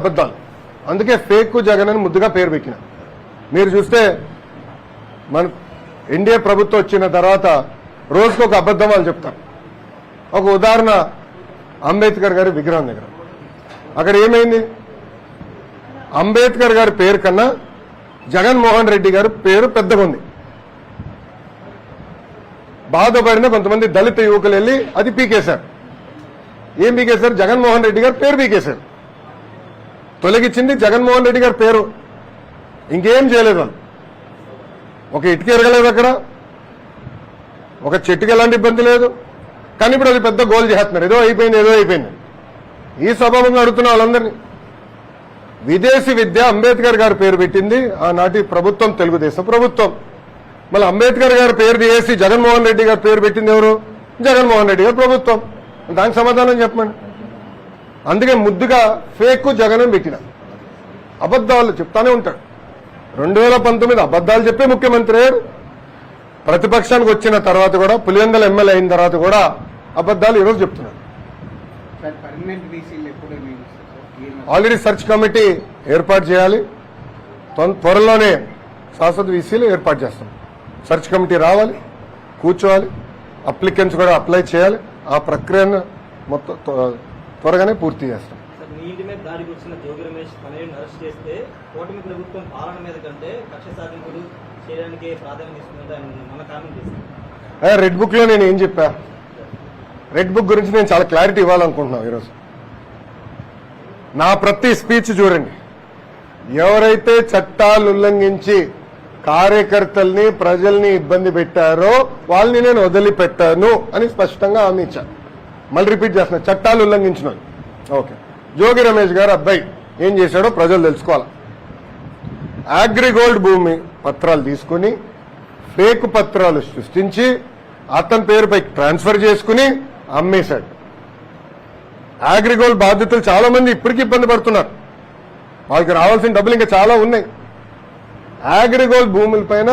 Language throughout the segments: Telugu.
అబద్ధాలు. అందుకే ఫేక్ జగన్ అని ముద్దుగా పేరు పెట్టిన. మీరు చూస్తే మన ఎన్డీఏ ప్రభుత్వం వచ్చిన తర్వాత రోజుకు ఒక అబద్ధం వాళ్ళు చెప్తారు. ఒక ఉదాహరణ, అంబేద్కర్ గారి విగ్రహం దగ్గర అక్కడ ఏమైంది? అంబేద్కర్ గారి పేరు కన్నా జగన్మోహన్ రెడ్డి గారి పేరు పెద్దగా ఉంది. బాధపడిన కొంతమంది దళిత యువకులు వెళ్ళి అది పీకేశారు. ఏం పీకేశారు? జగన్మోహన్ రెడ్డి గారి పేరు పీకేశారు. తొలగించింది జగన్మోహన్ రెడ్డి గారి పేరు, ఇంకేం చేయలేదు వాళ్ళు. ఒక ఇటుక ఎరగలేదు, అక్కడ ఒక చెట్టుకి ఎలాంటి ఇబ్బంది లేదు. కానీ ఇప్పుడు అది పెద్ద గోల్ చేస్తున్నారు, ఏదో అయిపోయింది. ఈ సభాముగా అడుగుతున్న వాళ్ళందరినీ, విదేశీ విద్య అంబేద్కర్ గారి పేరు పెట్టింది ఆనాటి ప్రభుత్వం, తెలుగుదేశం ప్రభుత్వం. మళ్ళీ అంబేద్కర్ గారి పేరు తీసి జగన్మోహన్ రెడ్డి గారి పేరు పెట్టింది ఎవరు? జగన్మోహన్ రెడ్డి గారి ప్రభుత్వం. దానికి సమాధానం చెప్పండి. అందుకే ముద్దుగా ఫేక్ జగన్ అని పెట్టిన. అబద్దాలు చెప్తానే ఉంటాడు. 2019 అబద్దాలు చెప్పే ముఖ్యమంత్రి అయ్యారు. ప్రతిపక్షానికి వచ్చిన తర్వాత కూడా, పులివెందుల ఎమ్మెల్యే అయిన తర్వాత కూడా అబద్దాలు ఈరోజు చెప్తున్నారు. ఆల్రెడీ సెర్చ్ కమిటీ ఏర్పాటు చేయాలి. త్వరలోనే శాశ్వత వీసీలు ఏర్పాటు చేస్తాం. సెర్చ్ కమిటీ రావాలి, కూర్చోవాలి, అప్లికెంట్స్ కూడా అప్లై చేయాలి. ఆ ప్రక్రియను మొత్తం త్వరగానే పూర్తి చేస్తాం. మీ ఇంటి మీద దాడికి వచ్చిన జోగి రమేష్ తనయుడిని అరెస్ట్ చేస్తే కూటమి ప్రభుత్వం పాలన మీద కంటే కక్ష సాధింపులు చేయడానికి ప్రాధాన్యత ఇస్తుందని మన కామెంట్ చేశారు. రెడ్ బుక్ లో నేను ఏం చెప్పా? రెడ్ బుక్ గురించి నేను చాలా క్లారిటీ ఇవ్వాలనుకుంటున్నాను ఈరోజు. నా ప్రతి స్పీచ్ చూడండి. ఎవరైతే చట్టాలు ఉల్లంఘించి కార్యకర్తల్ని, ప్రజల్ని ఇబ్బంది పెట్టారో వాళ్ళని నేను వదిలిపెట్టాను అని స్పష్టంగా హామీ ఇచ్చాను. మళ్ళీ రిపీట్ చేస్తున్నా, చట్టాలు ఉల్లంఘించిన ఓకే. జోగి రమేష్ గారు అబ్బాయి ఏం చేశాడో ప్రజలు తెలుసుకోవాలి. అగ్రిగోల్డ్ భూమి పత్రాలు తీసుకుని ఫేక్ పత్రాలు సృష్టించి అతని పేరుపై ట్రాన్స్ఫర్ చేసుకుని అమ్మేశాడు. అగ్రిగోల్డ్ బాధితులు చాలా మంది ఇప్పటికీ ఇబ్బంది పడుతున్నారు. వాళ్ళకి రావాల్సిన డబ్బులు ఇంకా చాలా ఉన్నాయి. అగ్రిగోల్డ్ భూములపైన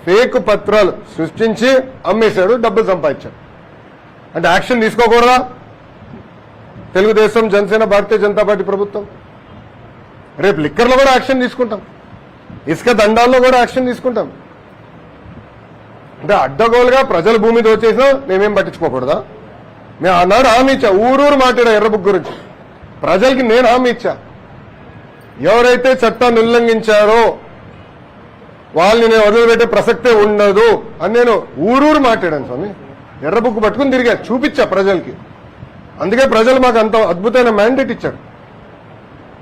ఫేక్ పత్రాలు సృష్టించి అమ్మేశాడు, డబ్బులు సంపాదించాడు. అంటే యాక్షన్ తీసుకోకూడదా? తెలుగుదేశం, జనసేన, భారతీయ జనతా పార్టీ ప్రభుత్వం రేపు లిక్కర్లో కూడా యాక్షన్ తీసుకుంటాం, ఇసుక దండాల్లో కూడా యాక్షన్ తీసుకుంటాం. అంటే అడ్డగోలుగా ప్రజల భూమి దోచేసినా మేమేం పట్టించుకోకూడదా? మేము ఆనాడు హామీ ఇచ్చా, ఊరూరు మాట్లాడా ఎర్ర బుక్ గురించి. ప్రజలకి నేను హామీ ఇచ్చా, ఎవరైతే చట్టాన్ని ఉల్లంఘించారో వాళ్ళని నేను వదిలిపెట్టే ప్రసక్తే ఉండదు అని నేను ఊరూరు మాట్లాడాను స్వామి. ఎర్ర బుక్ పట్టుకుని తిరిగా చూపించా ప్రజలకి. అందుకే ప్రజలు మాకు అంత అద్భుతమైన మ్యాండేట్ ఇచ్చారు.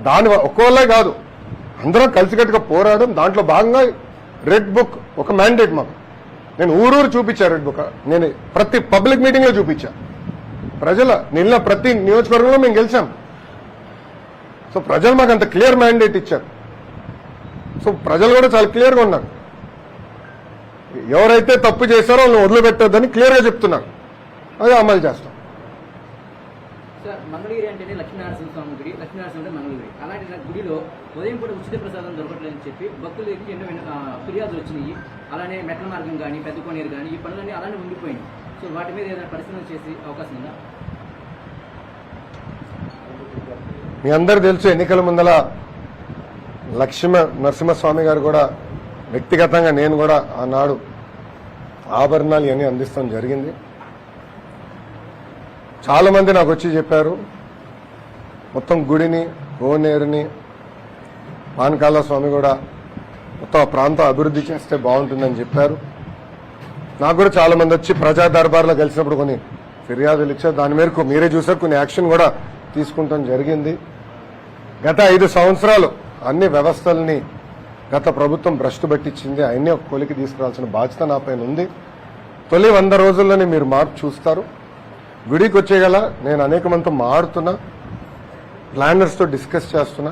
దాని ఒక్కోళ్ళే కాదు, అందరం కలిసికట్టుగా పోరాడడం. దాంట్లో భాగంగా రెడ్ బుక్ ఒక మ్యాండేట్ మాకు. నేను ఊరూరు చూపించా రెడ్ బుక్. నేను ప్రతి పబ్లిక్ మీటింగ్ లో చూపించా. ప్రజల నిన్న ప్రతి నియోజకవర్గంలో మేము గెలిచాం. సో ప్రజలు మాకు అంత క్లియర్ మ్యాండేట్ ఇచ్చారు. సో ప్రజలు కూడా చాలా క్లియర్గా ఉన్నారు. ఎవరైతే తప్పు చేశారో వాళ్ళని వదిలిపెట్టొద్దని క్లియర్గా చెప్తున్నారు. అది అమలు చేస్తాం. సార్, మంగళగిరి అంటేనే లక్ష్మీనారాయణ స్వామి గుడి, లక్ష్మీనారాయణ అంటే మంగళగిరి. అలాంటి గుడిలో ఉదయం పూట ఉచిత ప్రసాదం దొరకట్లేదని చెప్పి భక్తులకి ఎన్నో ఫిర్యాదులు వచ్చినాయి. అలానే మెట్ల మార్గం కానీ, పెద్ద కోనేరు కానీ, ఈ పనులన్నీ అలానే ఉండిపోయింది. సో వాటి మీద ఏదైనా పరిశీలన చేసే అవకాశం ఉందా? మీ అందరు తెలుసు, ఎన్నికల ముందల నరసింహస్వామి గారు కూడా వ్యక్తిగతంగా నేను కూడా ఆనాడు ఆభరణాలు ఇవన్నీ అందిస్తాం జరిగింది. చాలా మంది నాకు వచ్చి చెప్పారు, మొత్తం గుడిని, కోనేరుని, పానకాల స్వామి కూడా మొత్తం ఆ ప్రాంతం అభివృద్ధి చేస్తే బాగుంటుందని చెప్పారు. నాకు కూడా చాలా మంది వచ్చి ప్రజా దర్బార్లో కలిసినప్పుడు కొన్ని ఫిర్యాదులు ఇచ్చారు. దాని మేరకు మీరే చూసారు, కొన్ని యాక్షన్ కూడా తీసుకుంటాం జరిగింది. గత 5 సంవత్సరాలు అన్ని వ్యవస్థల్ని గత ప్రభుత్వం భ్రష్టు పట్టించింది. అవన్నీ ఒక కొలికి తీసుకురావాల్సిన బాధ్యత నా పైన ఉంది. తొలి 100 రోజుల్లోనే మీరు మార్పు చూస్తారు. గుడికి వచ్చేగల నేను అనేక మందితో మారుతున్నా, ప్లానర్స్తో డిస్కస్ చేస్తున్నా.